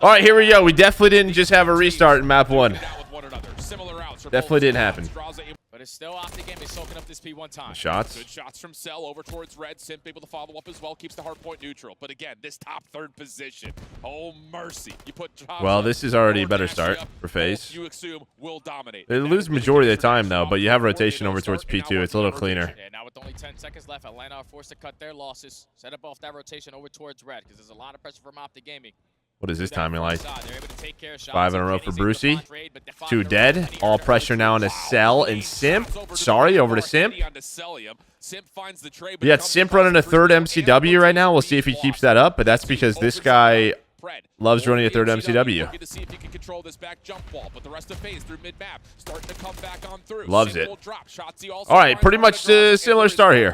All right, here we go. We definitely didn't just have a restart in map 1. Definitely didn't happen. But it's still OpTic Gaming soaking up this P one time. Shots. Good shots from Cell over towards Red. Simp able to follow up as well. Keeps the hard point neutral. But again, this top third position. Oh, mercy. You put well, this is already a better start for FaZe. You assume will dominate. They lose majority of the time, though, but you have rotation over towards P2. It's a little cleaner. Yeah, now with only 10 seconds left, Atlanta are forced to cut their losses. Set up off that rotation over towards Red because there's a lot of pressure from OpTic Gaming. What is this timing like? 5 in a row for Brucey. 2 dead. All pressure now on to Cell and Simp. Sorry, over to Simp. We got Simp running a third MCW right now. We'll see if he keeps that up, but that's because this guy loves running a third MCW. Loves it. All right, pretty much a similar start here.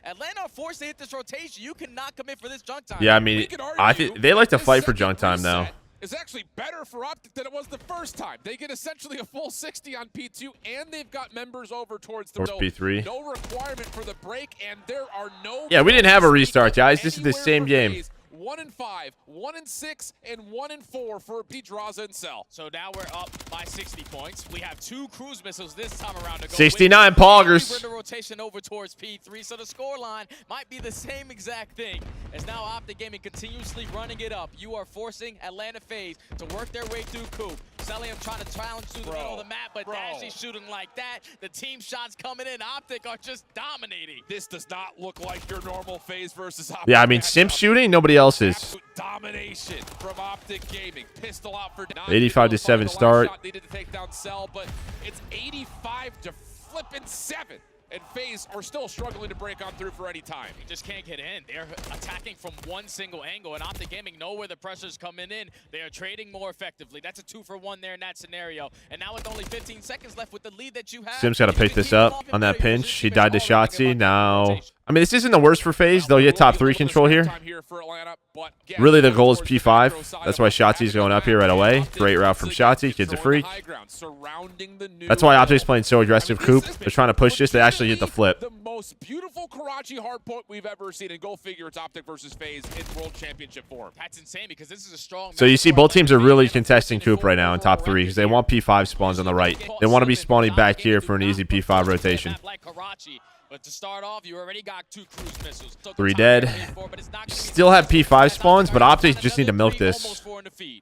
Atlanta forced to hit this rotation. You cannot commit for this junk time. Yeah, I mean, I think they like to fight for junk time now. It's actually better for OpTic than it was the first time. They get essentially a full 60 on P2, and they've got members over towards the P3. No requirement for the break, and there are no. Yeah, we didn't have a restart, guys. This is the same game. 1-5, 1-6, and 1-4 for Pedraza and Cell. So now we're up by 60 points. We have 2 cruise missiles this time around to go. 69 poggers. We're in the rotation over towards P3, so the scoreline might be the same exact thing. As now OpTic Gaming continuously running it up. You are forcing Atlanta FaZe to work their way through Coop. Celium trying to challenge through the middle of the map, but Dashy shooting like that. The team shots coming in. OpTic are just dominating. This does not look like your normal FaZe versus OpTic. Yeah, I mean, Simp shooting, nobody else is. Domination from OpTic Gaming. Pistol out for 85-7 start. Needed to take down Cell, but it's 85-7. And FaZe are still struggling to break on through for any time. You just can't get in. They're attacking from one single angle, and OpTic Gaming know where the pressure's coming in. They are trading more effectively. That's a 2-for-1 there in that scenario. And now with only 15 seconds left with the lead that you have. Sim's got to pick this up on that pinch. He died to Shotzzy. Now, I mean, this isn't the worst for FaZe. They'll get top 3 control here. Really, the goal is P5. That's why Shotzi's going up here right away. Great route from Shotzzy. Kid's a freak. That's why OpTic's playing so aggressive Coop. They're trying to push this. They actually hit the flip. The most beautiful Karachi hardpoint we've ever seen. And go figure, it's OpTic versus FaZe in World Championship form. That's insane because this is a strong. So you see both teams are really contesting Coop right now in top 3 because they want P5 spawns on the right. They want to be spawning back here for an easy P5 rotation. But to start off, you already got 2 cruise missiles. 3 dead. Still have P5 spawns, but OpTic just need to milk this.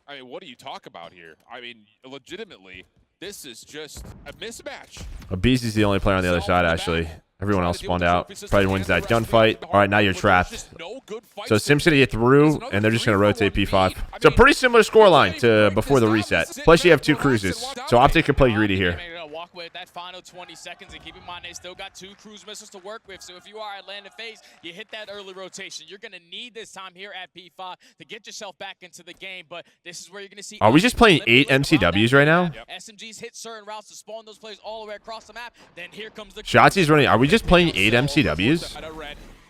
I mean, what do you talk about here? I mean, legitimately, this is just a mismatch. Beezy's the only player on the other side, actually. Everyone else spawned out. Probably wins that gunfight. All right, now you're trapped. So Sim's going to get through, and they're just going to rotate P5. It's a pretty similar scoreline to before the reset. Plus, you have 2 cruises. So OpTic can play greedy here. Walk away with that final 20 seconds, and keep in mind they still got 2 cruise missiles to work with. So if you are Atlanta FaZe, you hit that early rotation. You're going to need this time here at P5 to get yourself back into the game. But this is where you're going to see. Are we just playing 8 MCWs right now? SMGs hit certain routes to spawn those players all the way across the map. Then here comes the. Shotzi's running. Are we just playing 8 MCWs?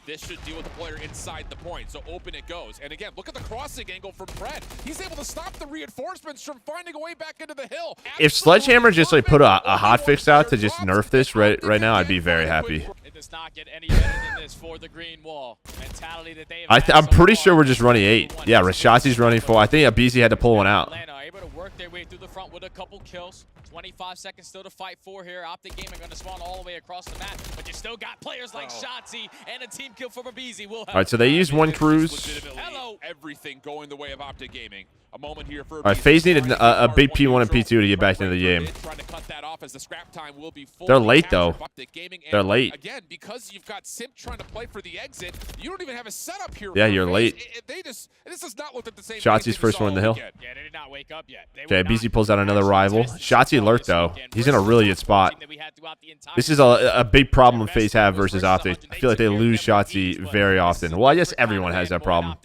This should deal with the player inside the point, so open it goes. And again, look at the crossing angle from Fred. He's able to stop the reinforcements from finding a way back into the hill. If Sledgehammer just like put a hotfix out to just nerf this right now, I'd be very happy. It does not get any better than this for the green wall mentality that they. I'm pretty sure we're just running 8. Yeah, Rashadzi's running 4. I think Abizi had to pull one out. Atlanta are able to work their way through the front with a couple kills. 25 seconds still to fight for here. OpTic Gaming going to spawn all the way across the map, but you still got players like Shotzzy and a team kill from Abizi. All right, so they use 1 cruise. Hello. Everything going the way of OpTic Gaming. A moment here for. All right, FaZe needed a big P1 and P2 to get back into the game. They're late though. They're late. Again, because you've got Simp trying to play for the exit, you don't even have a setup here. Yeah, you're late. This does not look at the same. Shotzi's first one in the hill. Yeah, they did not wake up yet. Okay, Abizi pulls out another rival. Shotzi alert though. He's in a really good spot. This is a big problem FaZe have versus OpTic. I feel like they lose Shotzi very often. Well, I guess everyone has that problem.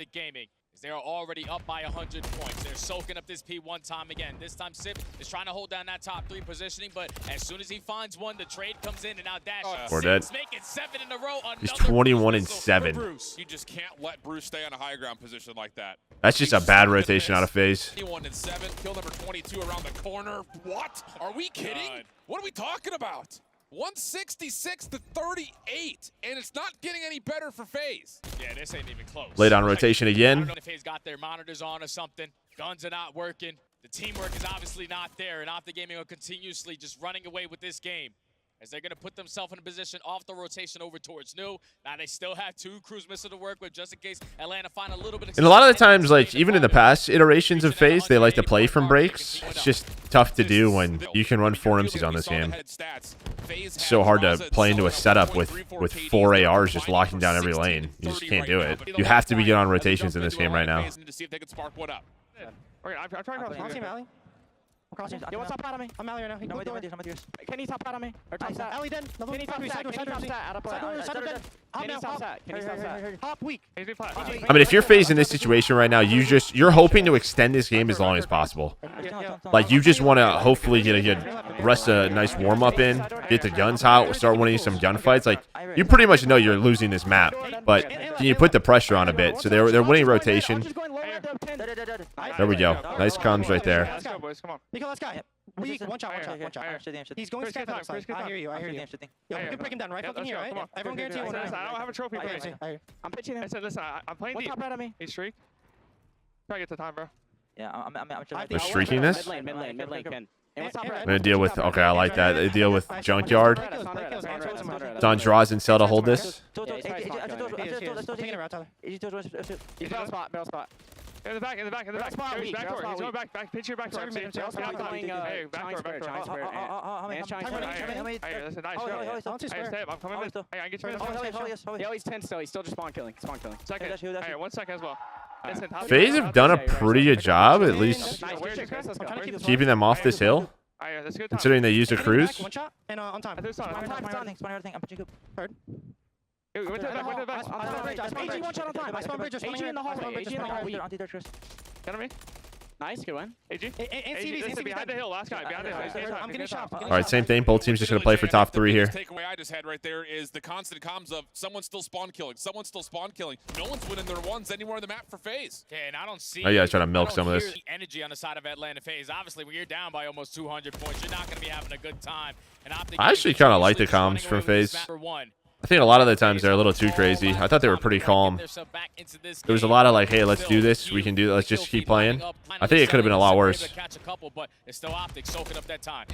They're already up by 100 points. They're soaking up this P1 time again. This time Sip is trying to hold down that top 3 positioning, but as soon as he finds one, the trade comes in, and now Dash We're dead. making 7 in a row. He's 21-7. You just can't let Bruce stay on a high ground position like that. That's just a bad rotation out of FaZe. 21-7, kill number 22 around the corner. What? Are we kidding? What are we talking about? 166 to 38, and it's not getting any better for FaZe. Yeah, this ain't even close. Late on rotation I don't again. know if FaZe got their monitors on or something. Guns are not working. The teamwork is obviously not there, and OpTic Gaming are continuously just running away with this game, as they're going to put themselves in a position off the rotation over towards new. Now they still have 2 crews missing to work with, just in case Atlanta find a little bit of... And a lot of the times, like, even in the past iterations of FaZe, they like to play from breaks. It's just tough to do when you can run 4 MCs on this game. It's so hard to play into a setup with 4 ARs just locking down every lane. You just can't do it. You have to be good on rotations in this game right now. I'm trying to Crossing. Yo, what's up out of me? I'm Alley right now. He moved over. Kenny's top out of me. Or top stat. Alley dead. Kenny top stat. Kenny top stat. Out of play. Side dead. Kenny top stat. Kenny top stat. Hop weak. I mean, if you're FaZe in this situation right now, you're hoping to extend this game as long as possible. Like, you just want to hopefully get a good rest, a nice warm up in, get the guns hot, start winning some gunfights. Like, you pretty much know you're losing this map, but can you put the pressure on a bit? So they're winning rotation. There we go. Nice comms right there. Let's go, boys. Come on. Let's go. Weak. One shot. He's going to sky. I hear you. Yo, we can break him down right fucking here, right? Everyone guarantee one. I don't have a trophy for me. I'm pitching him. I said, listen, I'm playing deep. One top right of me. He's streak. Try to get the time, bro. Yeah, I'm They're streaking this? Mid lane, Ken. I'm going to deal with... Okay, I like that. They deal with Junkyard. It's on Draws and Cell to hold this. In the back. Back door. He's going back. Pitch your back door. Hey, back door. Hey, listen, nice. Hey, I'm coming in. Hey, I get you. Yo, he's 10 still. He's still just spawn killing. Second. Hey, 1 second as well. Listen, FaZe have done a pretty good job, at least keeping them off this hill, considering they used a cruise. One shot and on time. I'm pitching Coop. Heard. Went to the back. AG one shot on time. I spawn bridge. AG in the hallway. Get me. Nice, good one. AG. Listen, behind the hill. Last guy. Behind the hill. I'm getting shot. All right, same thing. Both teams just going to play for top 3 here. The takeaway I just had right there is the constant comms of someone's still spawn killing. No one's winning their ones anywhere on the map for FaZe. Okay, and I don't see... Oh, yeah, trying to milk some of this. Energy on the side of Atlanta FaZe. Obviously, when you're down by almost 200 points, you're not going to be having a good time. And I actually kind of like the comms from FaZe. I think a lot of the times they're a little too crazy. I thought they were pretty calm. There was a lot of like, hey, let's do this. We can do that. Let's just keep playing. I think it could have been a lot worse. Yeah,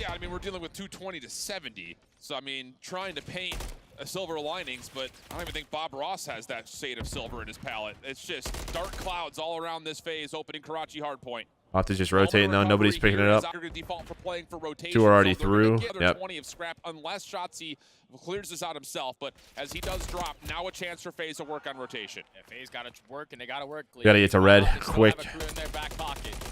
I mean, we're dealing with 220 to 70. So, I mean, trying to paint a silver linings, but I don't even think Bob Ross has that shade of silver in his palette. It's just dark clouds all around this FaZe opening Karachi hardpoint. OpTic just rotating though. Nobody's picking it up. 2 are already through. Yep. 20 of scrap unless Shotzi clears this out himself. But as he does drop, now a chance for FaZe to work on rotation. Yeah, FaZe got to work, and they got to work. Got to get to red quick.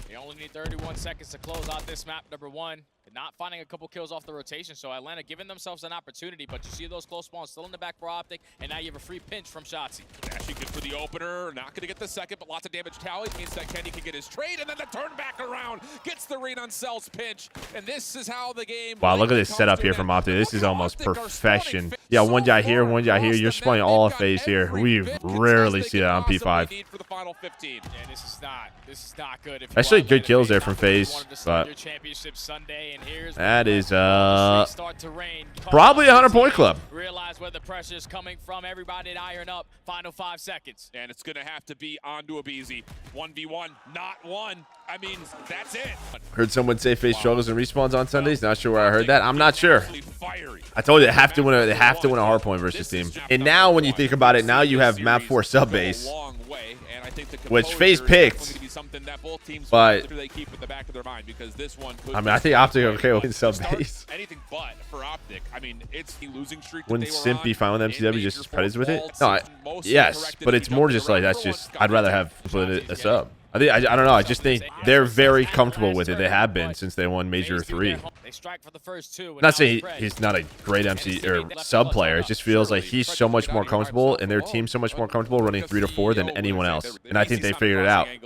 They only need 31 seconds to close out this map. Number 1, not finding a couple kills off the rotation. So Atlanta giving themselves an opportunity, but you see those close spawns still in the back for OpTic, and now you have a free pinch from Shotzi. Actually good for the opener. Not going to get the second, but lots of damage tallied. Means that Kenny can get his trade, and then the turn back around gets the read on Cell's pinch. And this is how the game... Wow, look at this setup here from OpTic. This is almost perfection. Yeah, one guy here, one guy here. You're spawning all of FaZe here. We rarely see that on P5. Yeah, this is not good. Actually, good kills there from FaZe, but that is probably a 100-point club. Realize where the pressure is coming from. Everybody to iron up. Final 5 seconds. And it's going to have to be onto a BZ. 1v1, not one. I mean, that's it. Heard someone say FaZe struggles and respawns on Sundays. Not sure where I heard that. I'm not sure. I told you they have to win a hardpoint versus team. And now when you think about it, now you have map 4 sub base, which FaZe picked. But I mean, I think OpTic are okay with sub base. Anything but for OpTic. I mean, it's the losing streak. Wouldn't Simp be fine with MCW just spreads with it? No, yes, but it's more just like that's just. I'd rather have split a sub. I don't know. I just think they're very comfortable with it. They have been since they won Major 3. Not saying he's not a great MC or sub player. It just feels like he's so much more comfortable and their team's so much more comfortable running 3 to 4 than anyone else. And I think they figured it out. And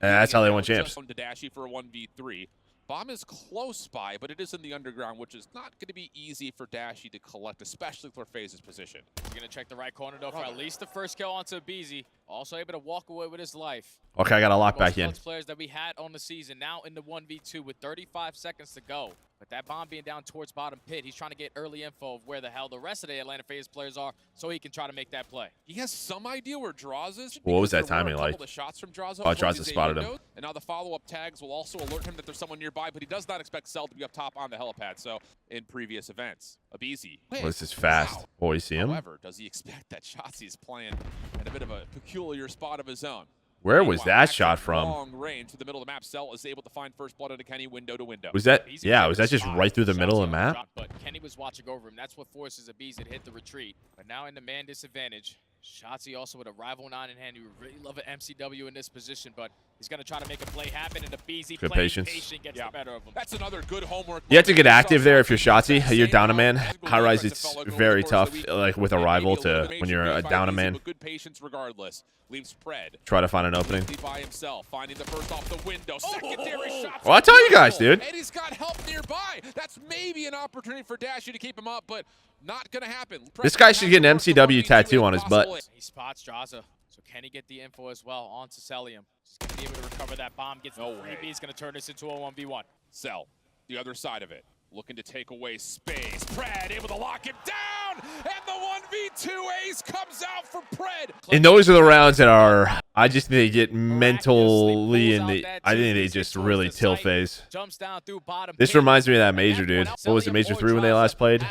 that's how they won champs. For a 1v3. Bomb is close by, but it is in the underground, which is not going to be easy for Dashy to collect, especially for FaZe's position. He's going to check the right corner, though, for at least the first kill onto BZ. Also able to walk away with his life. Okay, I got to lock Most back in. clutch players that we had on the season now in the 1v2 with 35 seconds to go. But that bomb being down towards bottom pit, he's trying to get early info of where the hell the rest of the Atlanta FaZe players are so he can try to make that play. He has some idea where Draws is. What was that There were a timing couple like? of shots from Draws Oh, Draws has spotted him. And now the follow-up tags will also alert him that there's someone nearby, but he does not expect Cell to be up top on the helipad. So in previous events, Abizi. Well, this is fast. Wow. Oh, you see him? However, does he expect that Shotzzy is playing in a bit of a peculiar spot of his own? Where was Meanwhile, that at shot from? Long range to the middle of the map, Cell is able to find first blood into Kenny window to window. Was that? Yeah, was that just right through the middle of the map? But Kenny was watching over him. That's what forces Abizi to hit the retreat. But now in the man disadvantage. Shotzzy also with a rival 9 in hand. You really love an MCW in this position, but he's going to try to make a play happen, and Abizi Good playing patience. patient gets the better of him. That's another good homework. You have to get active there if you're Shotzzy. You're down a man. High rise, it's very tough, like with a rival to when you're a down a man. Good patience regardless. Leaves spread. Try to find an opening. By himself, finding the first off the window. Secondary shot. Well, I tell you guys, dude. And he's got help nearby. That's maybe an opportunity for Dashy to keep him up, but not gonna happen. This guy should get an MCW tattoo on his butt. He spots Draza. So can he get the info as well onto Celium? He's going to be able to recover that bomb. Gets no way. He's going to turn this into a 1v1. Cell, the other side of it. Looking to take away space. Pred able to lock him down, and the 1v2 ace comes out for Pred. And those are the rounds that are, I just think they get mentally in the, I think they just really tilt FaZe. This reminds me of that Major, dude. What was it, Major 3 when they last played?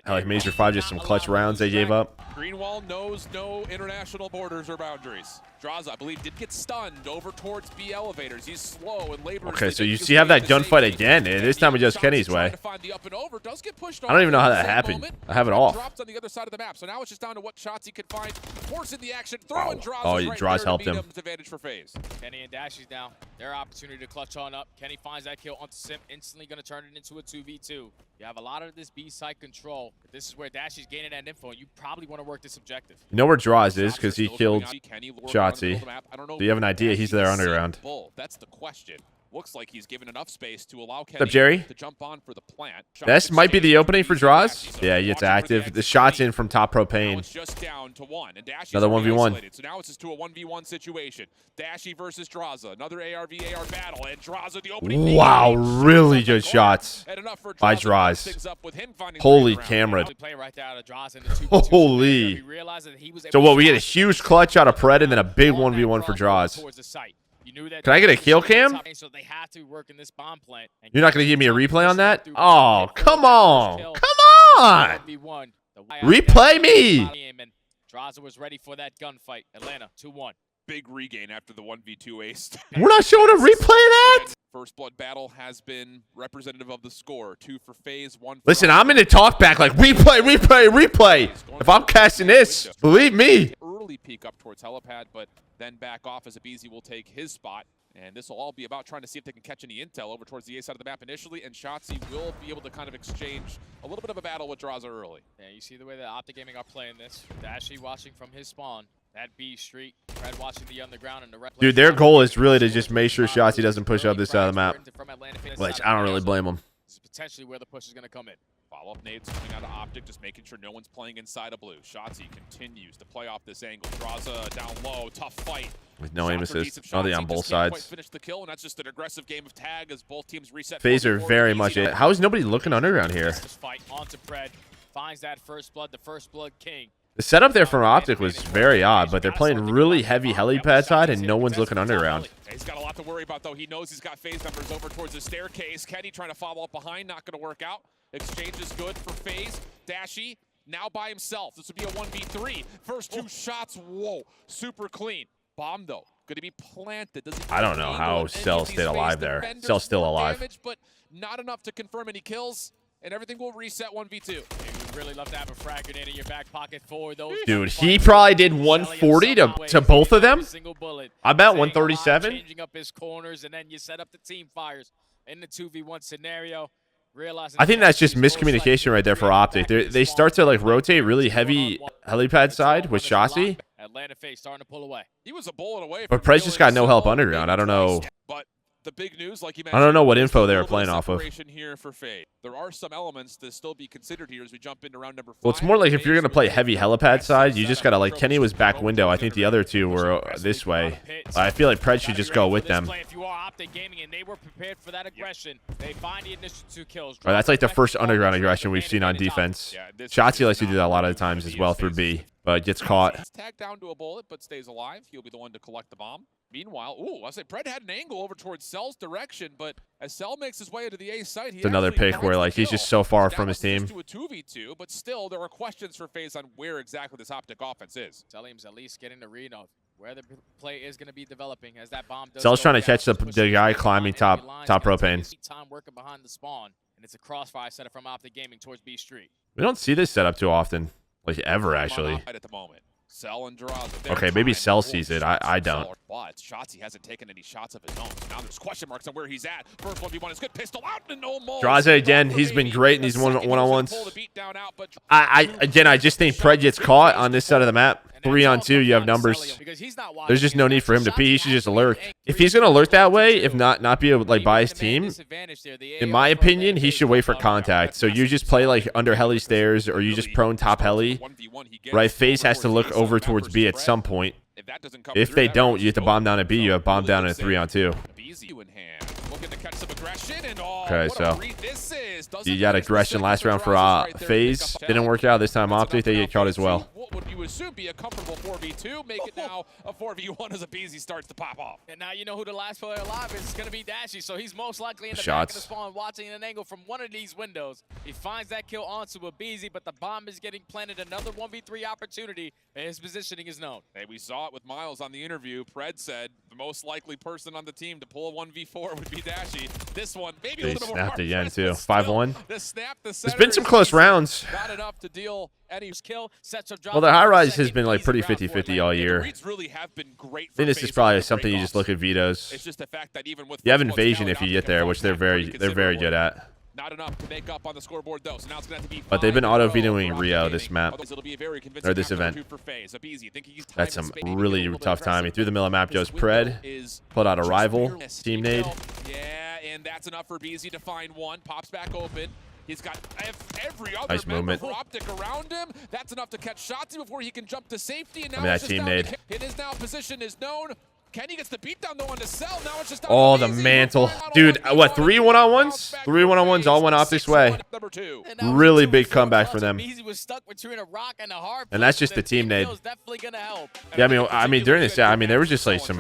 Like Major 5, just some clutch rounds they gave up. Greenwall knows no international borders or boundaries. Draza, I believe, did get stunned over towards B elevators. He's slow and laborious. Okay, so you see have that gunfight again, and this time it just Kenny's way. I don't even know how that happened. I have it off. Dropped on the other side of the map, so now it's just down to what shots he could find. Forcing the action, throwing Draza. Oh, Draws helped him. Advantage for FaZe. Kenny and Dashy's down. Their opportunity to clutch on up. Kenny finds that kill onto Sim, instantly going to turn it into a 2v2. You have a lot of this B-side control. But this is where Dashy's gaining that info, and you probably want to work this objective. You know where Draws is because he killed Shotzzy. Do you have an idea? He's there underground. That's the question. Looks like he's given enough space to allow Kenny What's up, Jerry? to jump on for the plant. This might be the opening for Draws. Yeah, he gets active. The shot's in from top propane. Just down to 1, and Another 1v1. So now it's just to a 1v1 situation. Dashy versus Draza. Another AR-v-AR battle, and Draza the opening. Wow, really good shots by Draws. Holy camera. Holy. So what, we get a huge clutch out of Pred and then a big 1v1 for Draws. Can I get a kill cam? You're not going to give me a replay on that? Oh, come on. Come on. Replay me. Draza was ready for that gunfight. Atlanta, 2-1. Big regain after the 1v2 ace. We're not showing a replay of that? First blood battle has been representative of the score. 2 for FaZe, 1 for... Listen, I'm in the talk back like replay, replay, replay. If I'm casting this, believe me. Early peek up towards helipad, but then back off as Abizi will take his spot. And this will all be about trying to see if they can catch any intel over towards the A side of the map initially, and Shotzzy will be able to kind of exchange a little bit of a battle with Draza early. Yeah, you see the way that OpTic Gaming are playing this. Dashy watching from his spawn. That B street. Fred watching the underground and the rep. Dude, their goal is really to just make sure Shotzzy doesn't push up this side of the map. Which I don't really blame him. This is potentially where the push is going to come in. Follow-up nades coming out of OpTic, just making sure no one's playing inside of blue. Shotzzy continues to play off this angle. Draza down low, tough fight. With no aim assist. Oh, they on both sides. Finish the kill, and that's just an aggressive game of tag as both teams reset. FaZe are very much it. How is nobody looking underground here? Fight onto Pred. Finds that first blood, the first blood king. The setup there from OpTic was very odd, but they're playing really heavy helipad side, and no one's looking underground. He's got a lot to worry about, though. He knows he's got FaZe members over towards the staircase. Kenny trying to follow up behind, not going to work out. Exchange is good for FaZe. Dashy now by himself. This would be a 1v3. First 2 shots, whoa, super clean. Bomb, though, going to be planted. I don't know how Cell stayed alive there. Cell's still alive. Damage, but not enough to confirm any kills, and everything will reset 1v2. You really love to have a frag grenade in your back pocket for those. Dude, he probably did 140 to both of them. I bet 137. Changing up his corners, and then you set up the team fires in the 2v1 scenario. I think that's just miscommunication right there for OpTic. They start to like rotate really heavy helipad side with Shotzzy. Atlanta FaZe starting to pull away. He was a bullet away. But Pred's just got no help underground. I don't know. But the big news, like you I don't know what mentioned, info they a were little playing bit off of. separation here for FaZe. There are some elements to still be considered here as we jump into round number 5. Well, it's more like if you're going to play heavy helipad side, you just got to, like, Kenny was back window. I think the other two were this way. I feel like Pred should just go with them. If you are OpTic Gaming and they were prepared for that aggression, they find the initial 2 kills. Right, that's like the first underground aggression we've seen on defense. Shotzzy likes to do that a lot of the times as well through B, but gets caught. He's tagged down to a bullet, but stays alive. He'll be the one to collect the bomb. Meanwhile, I say Pred had an angle over towards Cell's direction, but as Cell makes his way into the A site, It's another pick where, like, he's just so far from his team. To a 2v2, but still, there are questions for FaZe on where exactly this OpTic offense is. Salim's at least getting the read of where the play is going to be developing as that bomb does. Cell's trying to catch the guy climbing top propane. Time working behind the spawn, and it's a crossfire setup from OpTic Gaming towards B Street. We don't see this setup too often, like ever actually. At the moment. Cell and Okay, maybe Cell sees it. I don't. But Shotzzy hasn't taken any shots of his own. So now there's question marks on where he's at. First 1v1 is good. Pistol out and no more. Draze again. He's been great in these one-on-ones. I just think Pred gets caught on this side of the map. 3-on-2, you have numbers. There's just no need for him to pee. He should just lurk. If he's gonna lurk that way, if not be able to, like, by his team, in my opinion, he should wait for contact. So you just play like under heli stairs, or you just prone top heli. Right, FaZe has to look over towards B at some point. If they don't, you have to bomb down at B. You have bomb down at 3-on-2. Okay, so you got aggression last round for FaZe. Didn't work out this time. OpTic, they get caught as well. What would you assume be a comfortable 4v2? Make it now a 4v1 as a BZ starts to pop off. And now you know who the last player alive is. It's going to be Dashy, so he's most likely in the back of the spawn watching an angle from one of these windows. He finds that kill onto a BZ, but the bomb is getting planted. Another 1v3 opportunity, and his positioning is known. Hey, we saw it with Miles on the interview. Pred said the most likely person on the team to pull a 1v4 would be Dashy. This one, maybe a little more snapped again too. 5-1. There's been some close rounds. Not enough to deal any kill. Well, the high rise has been like pretty 50-50 all year. I think this is probably something you just look at vetoes. It's just the fact that even with you have invasion if you get there, which they're very good at. Not enough to make up on the scoreboard though. So now it's going to be but they've been auto vetoing Rio this map or this event. That's some really tough timing. Through the middle of the map goes Pred. Put out a rival team nade. Yeah, and that's enough for BZ to find one. Pops back open. He's got every other nice movement. OpTic around him. That's enough to catch Shotzzy before he can jump to safety. And now that team nade. His now position is known. Kenny gets the beatdown though on the Cell. Now it's just oh, the mantle. Dude, what, 3 1-on-1s? 3 1-on-1s all went OpTic's way. Really big comeback for them. And that's just the team nade. Yeah, I mean during this, there was just like some,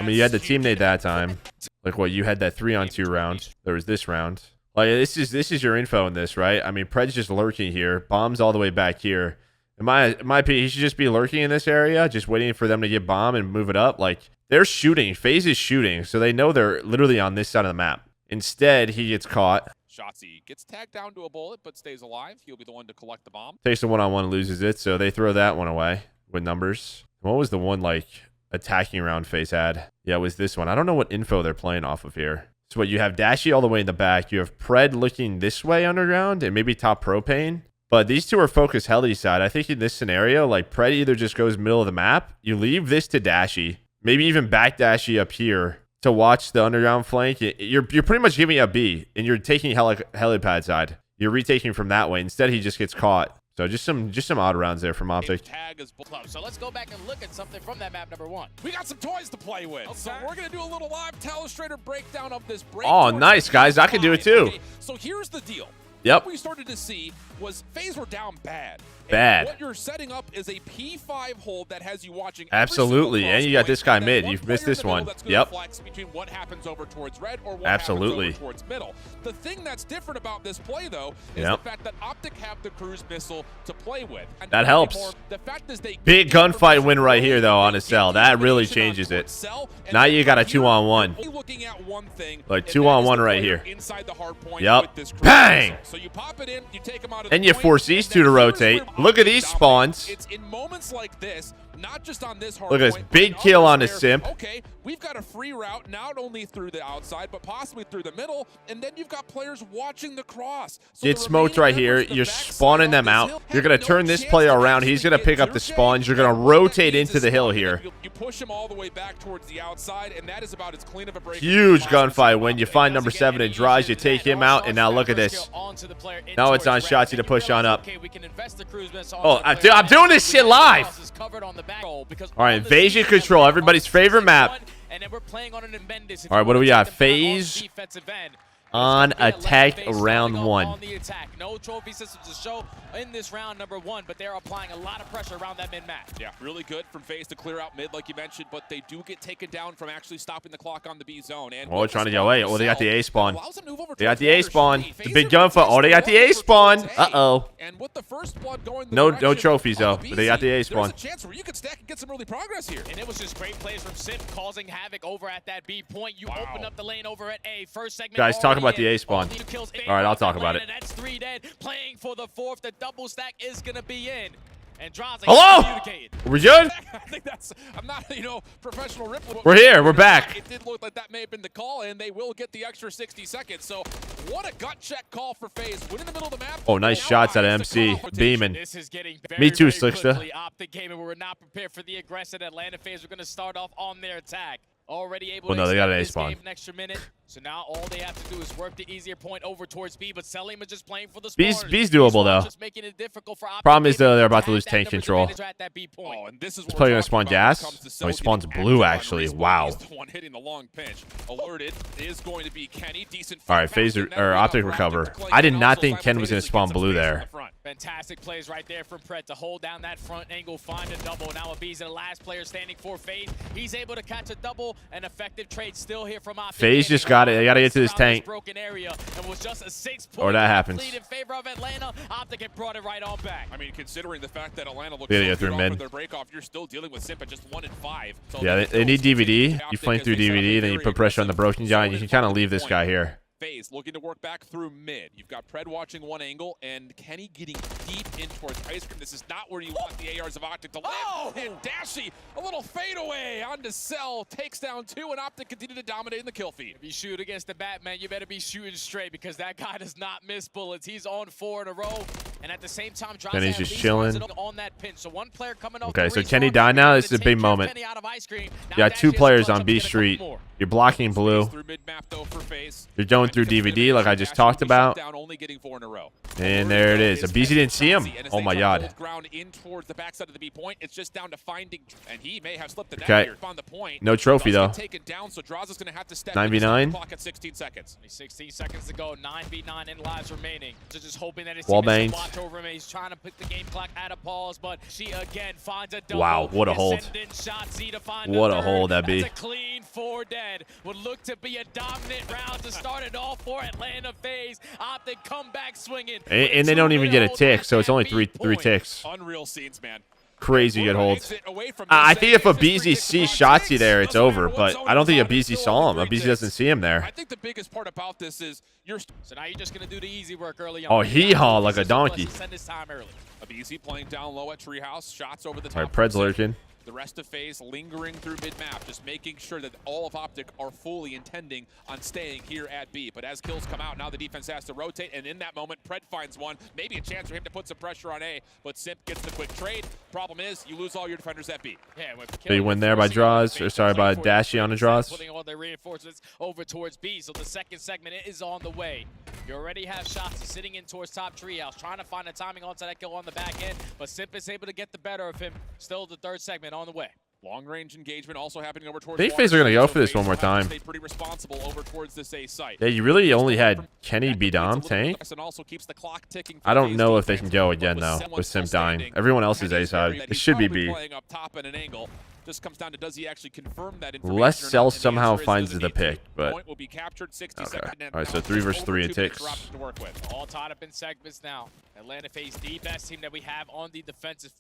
you had the team nade that time. Like what, you had that 3-on-2 round. There was this round. Like this is your info in this, right? I mean, Pred's just lurking here. Bombs all the way back here. In my opinion, he should just be lurking in this area, just waiting for them to get bomb and move it up. Like, they're shooting. FaZe is shooting, so they know they're literally on this side of the map. Instead, he gets caught. Shotzzy gets tagged down to a bullet, but stays alive. He'll be the one to collect the bomb. Takes the one-on-one, loses it, so they throw that one away with numbers. What was the one, like, attacking round FaZe had? Yeah, it was this one. I don't know what info they're playing off of here. So what, you have Dashy all the way in the back. You have Pred looking this way underground and maybe top propane. But these two are focused heli side. I think in this scenario, like Pred either just goes middle of the map. You leave this to Dashy. Maybe even back Dashy up here to watch the underground flank. You're pretty much giving up B and you're taking helipad side. You're retaking from that way. Instead, he just gets caught. So just some odd rounds there from OpTic. So let's go back and look at something from that map number 1. We got some toys to play with. Okay. So we're going to do a little live Telestrator breakdown of this break. Oh, nice, guys. I can do it too. Okay. So here's the deal. Yep. What we started to see was FaZe were down bad. Bad. What you're setting up is a P5 hold that has you watching. Absolutely, and you got this guy mid. You've missed this one. Yep. Between what happens over towards red or what absolutely happens over towards middle. The thing that's different about this play, though, is the fact that OpTic have the cruise missile to play with. And that helps. The fact is they big gunfight win right here, though, on a Cell. That really changes it. Now you got a 2-on-1. Looking at one thing, like 2-on-1 right here. Inside the hard point. Yep. Bang. So you pop it in, you take them out of and you force these two to rotate. Look at these spawns. It's in moments like this, not just on this hard look at this big kill on the simp. Okay, we've got a free route not only through the outside, but possibly through the middle, and then you've got players watching the cross. So Get smoked right here. You're spawning them out. You're going to turn this player around. He's going to pick up the spawns. You're going to rotate into the hill here. You push him all the way back towards the outside, and that is about as clean of a break. Huge gunfight when you find number 7 and Dries. You take him out, and now look at this. Now it's on Shotzzy to push on up. Oh, I'm doing this shit live. All right, invasion control. Everybody's favorite map. All right, what do we got? FaZe on attack round 1. No trophy systems to show in this round number 1, but they're applying a lot of pressure around that mid map. Yeah, really good from FaZe to clear out mid, like you mentioned, but they do get taken down from actually stopping the clock on the B zone. And oh, trying to get away. Oh, they got the A spawn. They got the A spawn. The big gunfight. Oh, they got the A spawn. Uh-oh. And with the first blood going no trophies though, but they got the A spawn. There's a chance where you could stack and get some early progress here. And it was just great plays from Simp causing havoc over at that B point. You open up the lane over at A. First segment. Guys, talk about the A spawn. All right, I'll talk about it. That's 3 dead. Playing for the 4th. The double stack is gonna be in. And hello? Are we good? I think that's, I'm not, professional rip. We're here. We're back. It did look like that may have been the call, and they will get the extra 60 seconds. So what a gut check call for FaZe. Win in the middle of the map. Oh, nice shots at MC. Beaming. This is getting Me too, Slickster. OpTic Gaming, we were not prepared for the aggressive Atlanta FaZe. We're going to start off on their attack. Already able no, to they got an A this spawn. game an extra minute. So now all they have to do is work the easier point over towards B, but Selim is just playing for the B's doable though. Just making it difficult for problem is though they're about to lose tank control. Oh, and this is this player gonna spawn gas. Oh, he spawns blue actually. Wow. The one hitting the long pinch. Alerted is going to be Kenny. Decent. All right, FaZe or OpTic recover. I did not think Ken was gonna spawn blue there. Fantastic plays right there from Pret to hold down that front angle, find a double. Now Abiz the last player standing for FaZe. He's able to catch a double. An effective trade still here from OpTic. FaZe just got it. They got to get to this tank. Broken area and was just a 6-point or that happens. lead in favor of Atlanta. OpTic had brought it right on back. I mean, considering the fact that Atlanta looks so good mid. off their break off, you're still dealing with Simp at just 1 and 5. So yeah, they need DVD. You flank through DVD, then you put pressure on the broken guy, and you can kind of leave this guy here. FaZe looking to work back through mid. You've got Pred watching one angle, and Kenny getting deep in towards Ice Cream. This is not where you want the ARs of OpTic to live. Oh! And Dashy, a little fadeaway onto Cell, takes down 2, and OpTic continue to dominate in the kill feed. If you shoot against the Batman, you better be shooting straight because that guy does not miss bullets. He's on 4 in a row, and at the same time, and he's just chilling. On that pinch. So one player coming off. Okay, so Kenny died now. This is a big moment. You got 2 players on B Street. You're blocking blue. You're going through DVD like I just talked about. And there it is. Abizi didn't see him. Oh my god. Okay. No trophy though. 9v9. 16 seconds to go. 9v9 in lives remaining. Just hoping that his wall team bangs. over him. He's trying to put the game clock at a pause, but she again finds a double. Wow, what a hold. What a hold that be. That's a clean 4 dead. Would look to be a dominant round to start it all for Atlanta FaZe. OpTic come back swinging. And they don't even get a tick, so it's only three ticks. Unreal scenes, man. Crazy good holds. I think if Abizi sees Shotzzy there, it's over, but I don't think Abizi saw him. Abizi doesn't see him there. I think the biggest part about this is so now you're just going to do the easy work early on. Oh, he haul like a donkey. Send his time early. Abizi playing down low at Treehouse. Shots over the top. All right, Pred's lurking. The rest of FaZe lingering through mid-map, just making sure that all of OpTic are fully intending on staying here at B. But as kills come out, now the defense has to rotate, and in that moment, Pred finds one. Maybe a chance for him to put some pressure on A, but Simp gets the quick trade. Problem is, you lose all your defenders at B. Yeah, so you win there by draws, or sorry, by Dashy on the draws. Putting all their reinforcements over towards B, so the second segment is on the way. You already have shots sitting in towards top treehouse, trying to find the timing onto that kill on the back end, but Simp is able to get the better of him. Still the third segment on the way. Long-range engagement also happening over towards. I think FaZe are going to go for this one more time. Pretty responsible over towards this A site. Yeah, you really only had Kenny be dom tank. I don't know if they can go again though with Simp dying. Everyone else is A side. It should be B. Just comes down to does he actually confirm that Unless Cell somehow finds the pick, but okay. All right, so 3 versus 3 it takes. All tied up in segments now. Atlanta FaZe the best team that we have on the defensive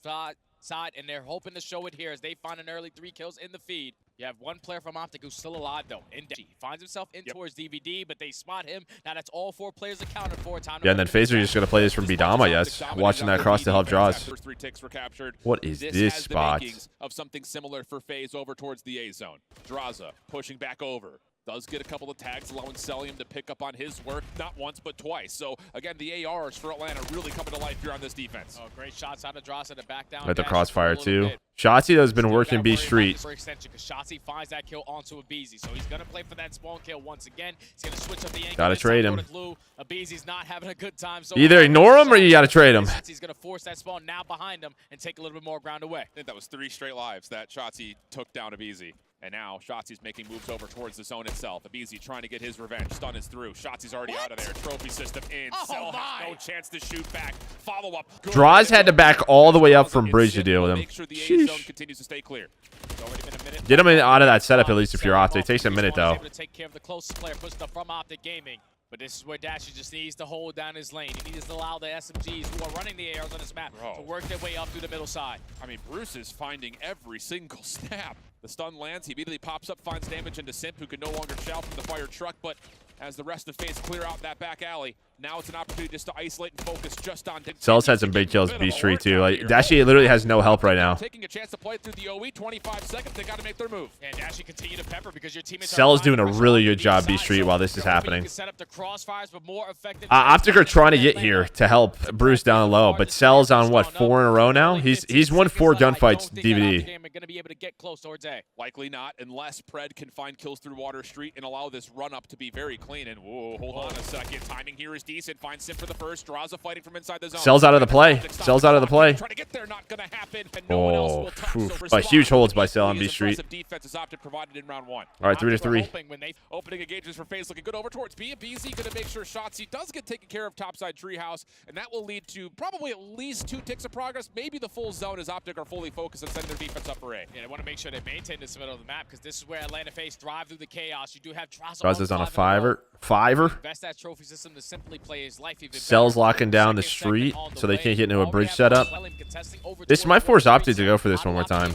side, and they're hoping to show it here as they find an early 3 kills in the feed. You have one player from OpTic who's still alive, though. He finds himself in towards DVD, but they spot him. Now that's all 4 players accounted for. Time Yeah, and then FaZe are just going to play this from B-Dom, I guess. Watching that cross to help draws. First 3 ticks were captured. What is this spot? Of something similar for FaZe over towards the A zone. Draza pushing back over. Does get a couple of tags, allowing Celium to pick up on his work, not once, but twice. So, again, the ARs for Atlanta really coming to life here on this defense. Oh, great shots out of Draza to back down. At the crossfire, too. Shotzzy has been working B Street. Shotzzy finds that kill onto Abizi, so he's going to play for that spawn kill once again. He's going to switch up the angle. Gotta trade him. Abizi's not having a good time. So Either ignore him or you gotta trade him. He's going to force that spawn now behind him and take a little bit more ground away. I think that was 3 straight lives that Shotzzy took down Abizi. And now Shotzzy's making moves over towards the zone itself. Abizi trying to get his revenge. Stun is through. Shotzzy's already out of there. Trophy system in. Oh my. No chance to shoot back. Follow up. Draws had to back all the way up from bridge to deal with him. Make sure the A zone continues to stay clear. Get him out of that setup at least if you're OpTic. Takes a minute though. To take care of the closest player, pushed up from OpTic Gaming. But this is where Dashy just needs to hold down his lane. He needs to allow the SMGs who are running the ARs on this map to work their way up through the middle side. I mean, Bruce is finding every single snap. The stun lands, he immediately pops up, finds damage into Simp, who can no longer shout from the fire truck, but as the rest of FaZe clear out that back alley, now it's an opportunity just to isolate and focus just on... Cells had some big kills B Street too. Like, Dashy literally has no help right now. Taking a chance to play through the OE, 25 seconds, they got to make their move. And Dashy continue to pepper because your teammates Cell's doing a really good job B Street while this is happening. Set up the crossfires, but more effective. OpTic are trying to get here to help Bruce down low, but Cell's on what, 4 in a row now? He's won 4 gunfights DVD. Going to be able to get close towards A. Likely not, unless Pred can find kills through Water Street and allow this run up to be very clean. And whoa, hold on a second. Timing here is decent. Finds Simp for the first. Draza fighting from inside the zone. Cell's out of the play. Cell's out of the play. Trying to get there, not going to happen. And no one else will touch. So huge holds by Cell on B Street. Defense is OpTic provided in round 1. All right, 3-3. Opening engagements for FaZe looking good over towards B. BZ going to make sure Shotzzy does get taken care of topside Treehouse, and that will lead to probably at least 2 ticks of progress, maybe the full zone as OpTic are fully focused and send their defense up for A. Yeah, they want to make sure they maintain this middle of the map because this is where Atlanta FaZe thrive through the chaos. You do have Draza's on a fiver. Best that trophy system to simply play his life even Cell's locking down the street so they can't get into a bridge setup. This might force OpTic to go for this one more time.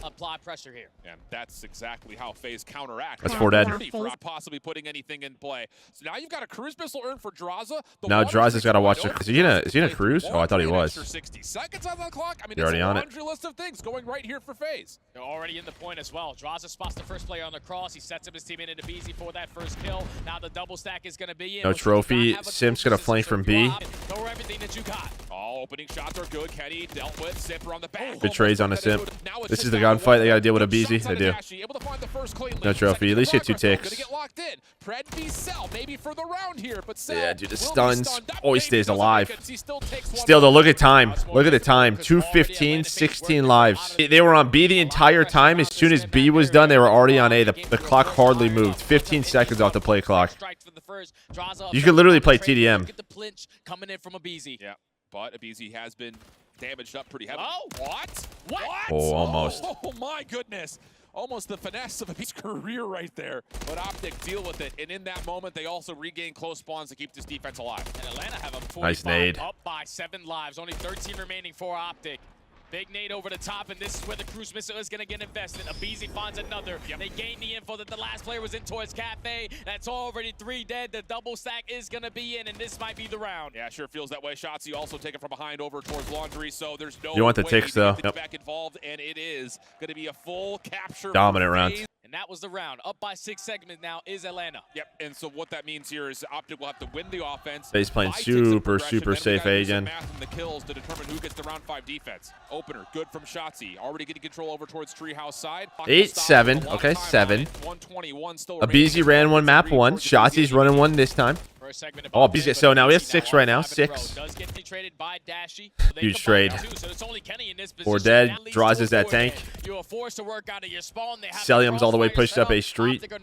Apply pressure here. And that's exactly how FaZe counteract. That's 4 dead. For possibly putting anything in play. So now you've got a cruise missile earned for Draza. Now Draza's got to watch it. Is he in a cruise? Oh, I thought he was. 60 seconds on the clock. I mean, You're already on it. List of things going right here for FaZe. They're already in the point as well. Draza spots the first player on the cross. He sets up his team into BZ for that first kill. Now the double stack is going to be in. No trophy. Simp's going to flank from B. Throw everything that you got. All opening shots are good. Kenny dealt with. Simper on the back. Good trades on the Simp. This is the gunfight. They got to deal with a BZ. They do. No trophy. At least get 2 ticks. Yeah, dude, the stuns. Always stays alive. Still, though, look at time. Look at the time. 2:15, 16 lives. They were on B the entire time. As soon as B was done, they were already on A. The clock hardly moved. 15 seconds off the play clock. You could literally play TDM. Yeah, but Abizi has been damaged up pretty heavily. Oh, what? Oh, almost. Oh, my goodness. Almost the finesse of his career right there. But OpTic deal with it. And in that moment, they also regain close spawns to keep this defense alive. And Atlanta have a nice nade. Up by 7 lives. Only 13 remaining for OpTic. Big nade over the top, and this is where the cruise missile is going to get invested. Abizi finds another. They gain the info that the last player was in towards Cafe. That's already 3 dead. The double stack is going to be in, and this might be the round. Yeah, sure feels that way. Shotzzy also taken from behind over towards Laundry, so there's no You want the ticks, though. Yep. Back involved, and it is going to be a full capture. Dominant round. And that was the round. Up by 6 segments now is Atlanta. Yep, and so what that means here is OpTic will have to win the offense. He's playing super safe A again. The kills to determine who gets the round 5 defense. Opener, good from Shotzzy. Already getting control over towards Treehouse side. 8-7. Okay, 7. 121 still. Abizi ran 1 map 1. Shotzi's running 1 this time. Oh, Abizi. So now we have 6 right now. 6. Huge trade. 4 dead. Draws is that tank. Celium's all the way pushed up A Street. All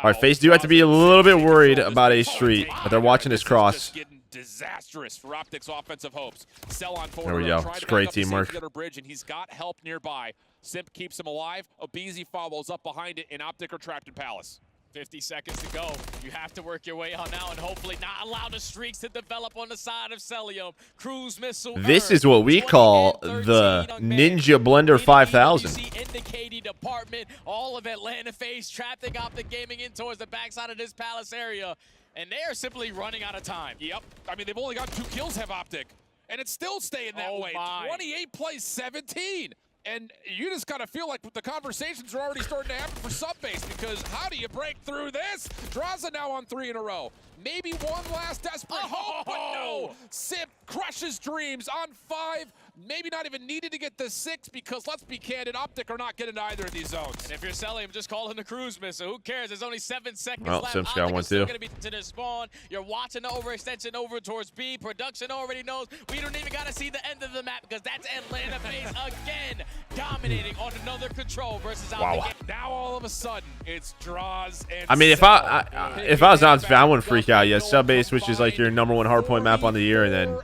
right, FaZe do have to be a little bit worried about A Street, but they're watching this cross. Disastrous for OpTic's offensive hopes. Cell on There we go. It's great teamwork. Bridge, and he's got help nearby. Simp keeps him alive. Abizi follows up behind it, and OpTic are trapped in Palace. 50 seconds to go. You have to work your way on now and hopefully not allow the streaks to develop on the side of Celium. Cruise missile. This is what we call the Ninja Blender 5000. Indicating department. All of Atlanta FaZe trapping OpTic Gaming in towards the backside of this palace area. And they are simply running out of time. Yep. I mean, they've only got 2 kills, have OpTic. And it's still staying that way. My. 28 plays 17. And you just kind of feel like the conversations are already starting to happen for Subbase, because how do you break through this? Draza now on 3 in a row. Maybe one last desperate hope, but no. Sip crushes dreams on 5. Maybe not even needed to get the 6, because let's be candid, OpTic are not getting either of these zones. And if you're selling him, just call him the cruise missile. Who cares? There's only 7 seconds Well, left. Sim's got one too. Gonna be to the spawn. You're watching the overextension over towards B. Production already knows. We don't even got to see the end of the map, because that's Atlanta FaZe again, dominating on another control versus OpTic. Now all of a sudden, it's draws and I mean, if I was honest, I wouldn't freak out yet. Subbase, which is like your #1 hardpoint map on the year, and then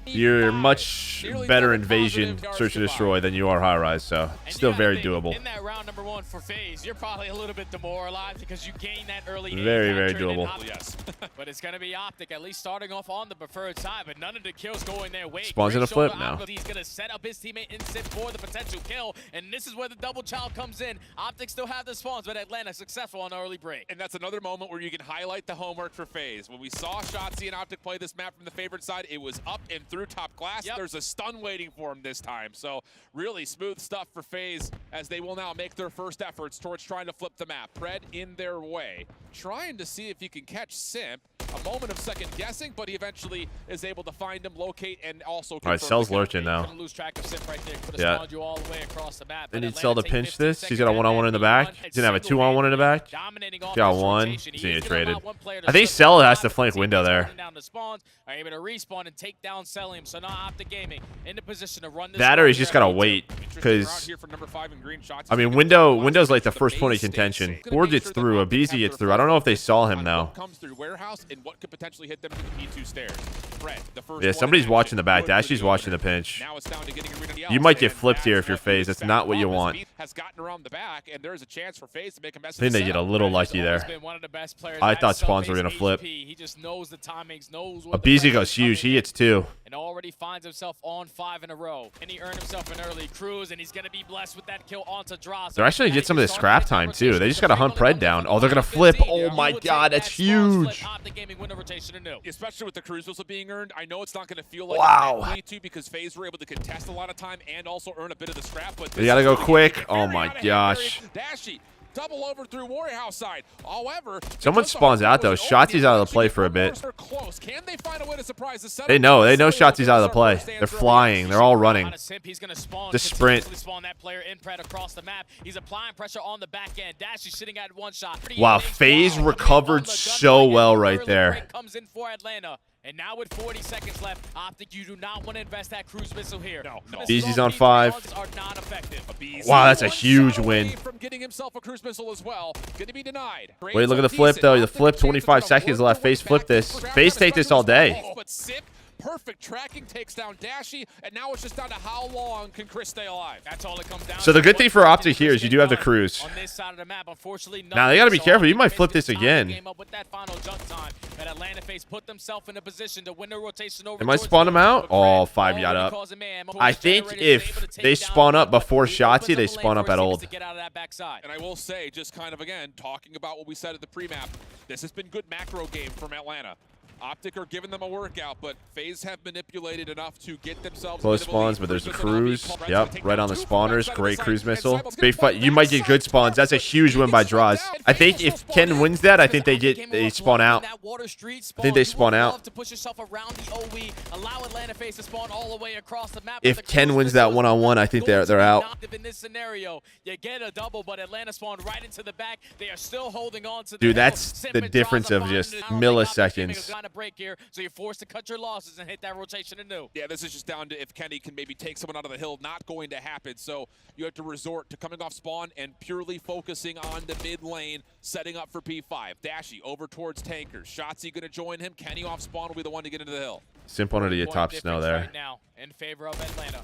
you're much better invasion, search and destroy than you are high rise, so still very doable. In that round #1 for FaZe, you're probably a little bit demoralized because you gained that early. Very doable. Yes. But it's going to be OpTic at least starting off on the preferred side, but none of the kills going their way. Spawns in a flip now. He's going to set up his teammate in Sip for the potential kill, and this is where the double child comes in. OpTic still have the spawns, but Atlanta successful on the early break. And that's another moment where you can highlight the homework for FaZe. When we saw Shotzzy and OpTic play this map from the favorite side, it was up and through top glass. Yep. There's a stun waiting for him this time. So really smooth stuff for FaZe as they will now make their first efforts towards trying to flip the map. Pred in their way, trying to see if he can catch Simp. A moment of second guessing, but he eventually is able to find him, locate, and also All right, Cell's lurching now. Lose track of Simp right there. Could have Yeah. spawned you all the way across the map. They need Atlanta Cell to take pinch 15 this. He's seconds got a out of 1-on-1 in the that back. run. He's gonna have a 2-on-1 in the back. Dominating off Got this one. rotation. He's gonna get He's gonna traded. allow one player to I think slip Cell up has to top, flank and window teammates there. running down the spawns are able to respawn and take down Celium. So now OpTic Gaming in the position to run this. That or he's just gotta wait, Interesting because round here for number 5 in green. Shots. I mean, window's like the first point of contention. Or gets through. A BZ gets through. I don't know if they saw him though. Comes through warehouse and what could potentially hit them through the P2 stairs. Fred, the first Yeah, one somebody's in watching the back. action. Dashy's watching the pinch. Now it's down to getting a read on the You might get outs, flipped and here that's if you're what FaZe. That's not what you want. Has gotten around the back, and there's a chance for FaZe to make a mess. I think they get a little lucky there. I thought spawns were gonna flip. He just knows the timings, knows A what the BZ pressure goes is huge. coming He in, hits 2. and already finds himself on 5 in a row. And he earned himself an early cruise, and he's going to be blessed with that kill onto Draza. They're actually gonna get some of this scrap time too. They just gotta hunt Pred down. Oh, they're gonna flip. Oh my god, that's huge. Especially with the cruise whistle being earned, I know it's not going to feel like Wow. too, because FaZe were able to contest a lot of time and also earn a bit of the scrap. But They gotta go quick. Oh my gosh. Dashy double over through Warrior House side. However, Someone spawns out though. Shotzi's out of the play for a bit. Close. Can they find a way to surprise the setup? They know Shotzi's out of the play. They're flying. They're all running. He's gonna spawn, The sprint. spawn that player in Pred across the map. He's applying pressure on the back end. Dash is sitting at 1 shot. Wow, FaZe recovered so well right there. Comes in for Atlanta. And now with 40 seconds left, OpTic, you do not want to invest that cruise missile here. No. BZ's on 5. Are not effective. Wow, that's a huge win. From getting himself a cruise missile as well. Going to be denied. Wait, look at the flip though. The flip, 25 seconds left. FaZe flip this. FaZe take this all day. But Sip, perfect tracking, takes down Dashy, and now it's just down to how long can Chris stay alive. That's all it comes down So the to. good thing for OpTic here is you do have the cruise. On this side of the map, unfortunately, Now they gotta be careful. You might flip this again. Came up with that final jump time, and Atlanta FaZe put themselves in a position to win the rotation over. They might spawn him out. Oh, 5 yacht up. I think if they spawn up before Shotzi, they spawn up at old. And I will say, just kind of again, talking about what we said at the pre-map, this has been good macro game from Atlanta. OpTic are giving them a workout, but FaZe have manipulated enough to get themselves Close spawns, but there's a cruise. Yep, right on the spawners. Great cruise missile. Big fight. You might get good spawns. That's a huge win by Draws. I think if Ken wins that, I think they spawn out. I think they spawn out. If Ken wins that 1-on-1, I think they're out. In this scenario, you get a double, but Atlanta spawned right into the back. They are still holding on to. Dude, that's the difference of just milliseconds. Break here, so you're forced to cut your losses and hit that rotation anew. Yeah, this is just down to if Kenny can maybe take someone out of the hill. Not going to happen, so you have to resort to coming off spawn and purely focusing on the mid lane, setting up for P5. Dashy over towards tankers. Shotzzy going to join him. Kenny off spawn will be the one to get into the hill. Simp wanted to get top snow there. Right now in favor of Atlanta.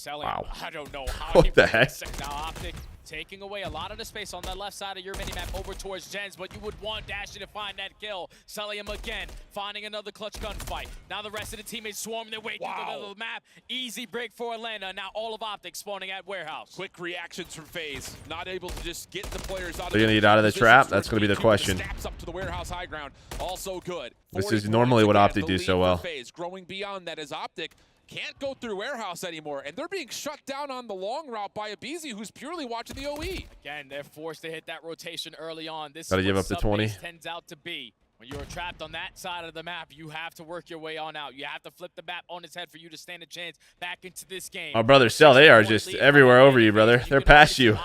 Wow. I don't know how. What the heck? Now OpTic taking away a lot of the space on the left side of your minimap over towards Jens, but you would want Dashy to find that kill. Celium again, finding another clutch gunfight. Now the rest of the teammates swarm their way through the middle of the map. Easy break for Atlanta. Now all of OpTic spawning at warehouse. Quick reactions from FaZe, not able to just get the players out. They're gonna get out of the trap. That's gonna be the question. Snaps up to the warehouse high ground, also good. This is normally what OpTic do so well. FaZe growing beyond that as OpTic can't go through warehouse anymore, and they're being shut down on the long route by Abizi, who's purely watching the OE. Again, they're forced to hit that rotation early on. This Gotta is give what up the 20. subbase tends out to be. When you're trapped on that side of the map, you have to work your way on out. You have to flip the map on its head for you to stand a chance back into this game. Oh, brother, Cell, they are just everywhere over you, brother. They're past you.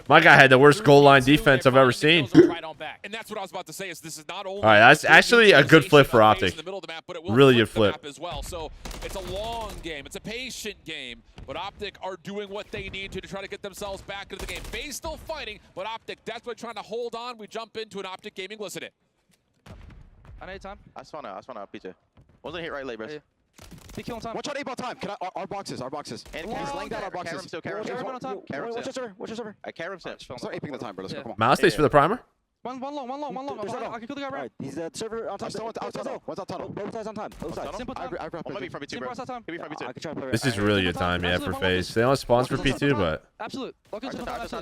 My guy had the worst goal line defense I've ever seen. And that's what I was about to say. Is this is not only All right, that's actually a good flip for OpTic. Really good flip. As well. So it's a long game. It's a patient game. But OpTic are doing what they need to try to get themselves back into the game. FaZe still fighting, but OpTic desperately trying to hold on. We jump into an OpTic Gaming. Listen it. I need time. I spawn out, PJ. Wasn't hit right late, bro. Be killing time. Watch out, 8 time. Can I, our boxes. And He's laying down our boxes. Carom still. What's your server? What's your server? I Carom still. Start aping the time, bro. Let's go. Come on. Mouse stays for the primer. One long. I can kill the guy right. He's the server on top. One's out tunnel. Both sides on time. Both sides. Simple time. I grab Maybe from B2, bro. Maybe from B2. I can try to play. This is really good time, yeah, for FaZe. They don't have spawns for P2, but Absolute.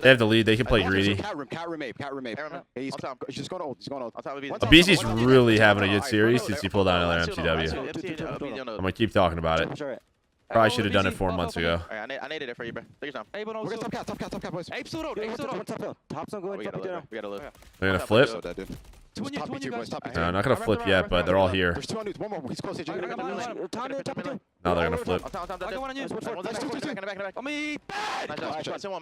they have the lead. They can play greedy. Cat room ape. He's just going old. Abizi's really having a good series since he pulled out another MTW. I'm gonna keep talking about it. Probably should have done it 4 months ago. I needed it for you, bro. Take your time. We're gonna top cat, boys. Ape pseudo. Top's not going. We gotta live. They're gonna flip. Two on you guys. No, I'm not gonna flip yet, but they're all here. There's 2 on one more. He's close. Now they're gonna flip. I got one on you. Back. On me.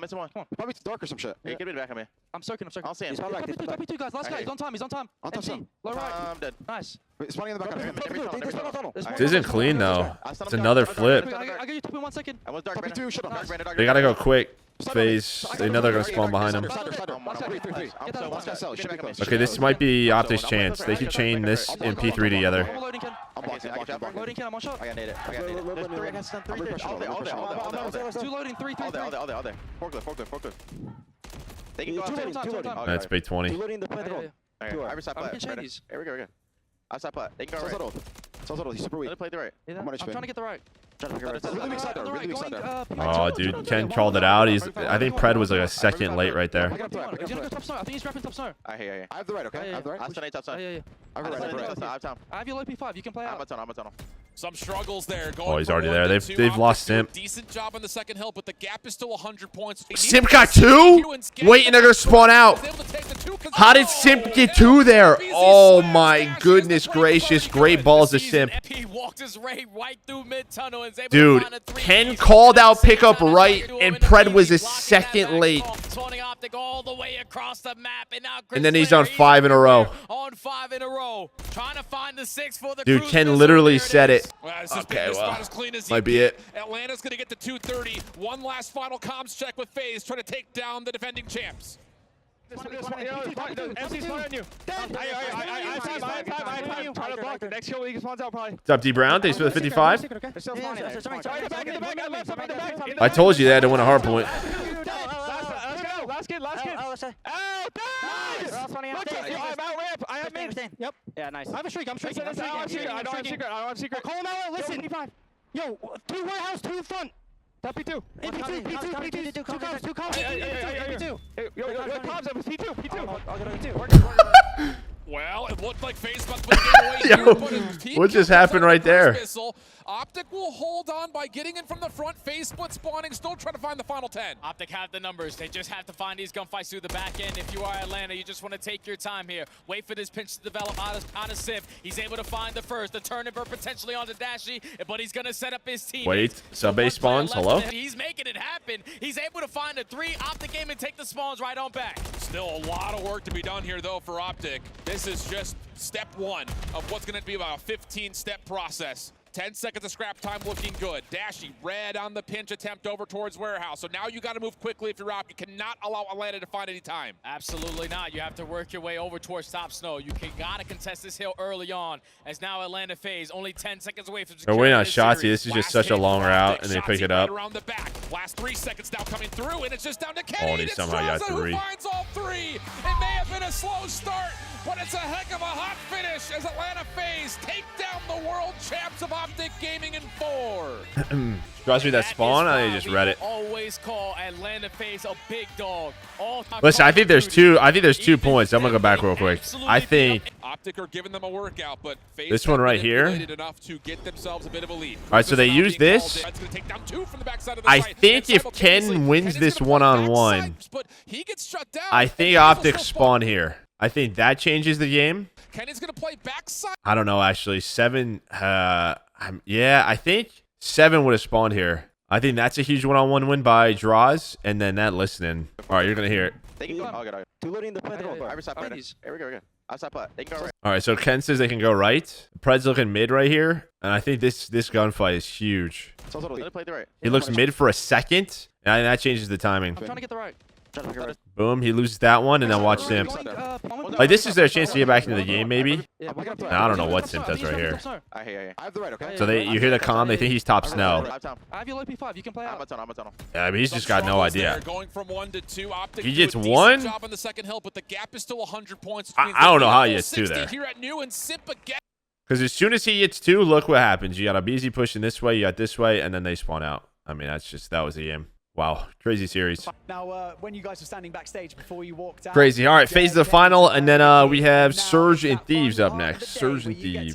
Missing one. Probably dark or some shit. Hey, get me back on me. I'm circling. I'll see him. Copy two guys. Last guy. He's on time. On top some. Low right. I'm dead. Nice. Spawning in the back. This isn't clean though. It's another flip. I got you top in 1 second. I was dark. They gotta go quick. FaZe. They know they're gonna spawn behind them. Okay, this might be OpTic's chance. They could chain this and P3 together. Loading can. I'm on shot. I got it. Two loading. Three. All there. Forklift. They can go out. That's bait 20. I'm outside plat. They can go right. He's super weak. Let it play the right. I'm trying to get the right. Really big side there. Oh, dude, Ken called it out. I think Pred was like a second late right there. He's gonna go top star. I think he's grabbing top star. I hear. I have the right, okay? I have the right. I'll stun outside. Yeah. I have time. I have your low P5. You can play out. I'm a tunnel. Some struggles there. Oh, he's already there. They've lost Simp. Decent job on the second hill, but the gap is still 100 points. Simp got 2? Wait, and they're gonna spawn out. How did Simp get 2 there? Oh my goodness gracious. Great balls to Simp. Dude, Ken called out pickup right, and Pred was a second late. And then he's on 5 in a row. Trying to find the 6 for the Dude, Ken literally said it. Okay, well, might be it. Atlanta's going to get to 230. One last final comms check with FaZe, trying to take down the defending champs. MC's on you. I have time. Try to block the next kill. He spawns out probably. What's up, D Brown? Thanks for the 55. I told you they had to win a hard point. Last kid. Oh, nice! I'm out ramp. I have mid. Yep. Yeah, nice. I have a streak. I'm streaking. I don't have secret. Call him out. Listen. Yo, 2 warehouse, 2 front. Top P2. P2. 2 comms. Yo, comms. It was P2. I'll get on P2. Well, it looked like FaZe about to put the game away. Yo, But his team what just gets happened on right the there? missile. OpTic will hold on by getting in from the front. FaZe split spawning, still trying to find the final 10. OpTic have the numbers. They just have to find these gunfights through the back end. If you are Atlanta, you just want to take your time here. Wait for this pinch to develop on a Simp. He's able to find the first. The turnover potentially onto Dashy, but he's going to set up his team. Wait, sub-base spawns. Hello? He's making it happen. He's able to find a 3. OpTic Gaming and take the spawns right on back. Still a lot of work to be done here, though, for OpTic. This is just step 1 of what's going to be about a 15-step process 10 seconds of scrap time looking good. Dashy, red on the pinch attempt over towards Warehouse. So now you got to move quickly if you're Op. You cannot allow Atlanta to find any time. Absolutely not. You have to work your way over towards top snow. You gotta contest this hill early on, as now Atlanta FaZe only 10 seconds away from They're waiting on securing Shotzi. this This is just such a long route, and they pick it up. Right around the back. Last 3 seconds now coming through, and it's just down to Kenny. Oh, and he somehow got Who 3. finds all 3. It may have been a slow start, but it's a heck of a hot finish as Atlanta FaZe take down the world champs of OpTic Gaming in 4. Trust me, that spawn, I just read it. Always call Atlanta FaZe a big dog. Listen, I think there's 2. I think there's 2 points. I'm gonna go back real quick. I think OpTic are giving them a workout, but FaZe this one right here. enough to get themselves a bit of a lead. All right, so they use this. I think if Ken wins this one-on-one, I think OpTic spawn here. I think that changes the game. Kenny's gonna play backside. I don't know, actually. 7, yeah, I think 7 would have spawned here. I think that's a huge one-on-one win by Draws, and then that listening. All right, you're going to hear it. They can go. I'll get it. Two loading the plant. Ivory side right. Here we go again. Outside putt. They can go right. All right, so Ken says they can go right. Pred's looking mid right here, and I think this gunfight is huge. So let it play the right. He looks mid for a second, and that changes the timing. I'm trying to get the right. Boom, he loses that one, and then watch Simp. Like, this is their chance to get back into the game, maybe. I don't know what Simp does right here. I hear. I have the right, okay? So you hear the comm, they think he's top snow. I have your low P5. You can play out. I'm a tunnel. Yeah, I mean, he's just got no idea. Going from 1 to 2. OpTic He gets do a decent 1? job on the second hill, but the gap is still 100 points. I don't know how he gets 2 there. Here at New and Simp again. Because as soon as he gets 2, look what happens. You got a BZ pushing this way, you got this way, and then they spawn out. I mean, that was the game. Wow, crazy series. Now, when you guys were standing backstage before you walked out, Crazy. All right, FaZe the final, and then we have Surge and Thieves up next. Surge and Thieves.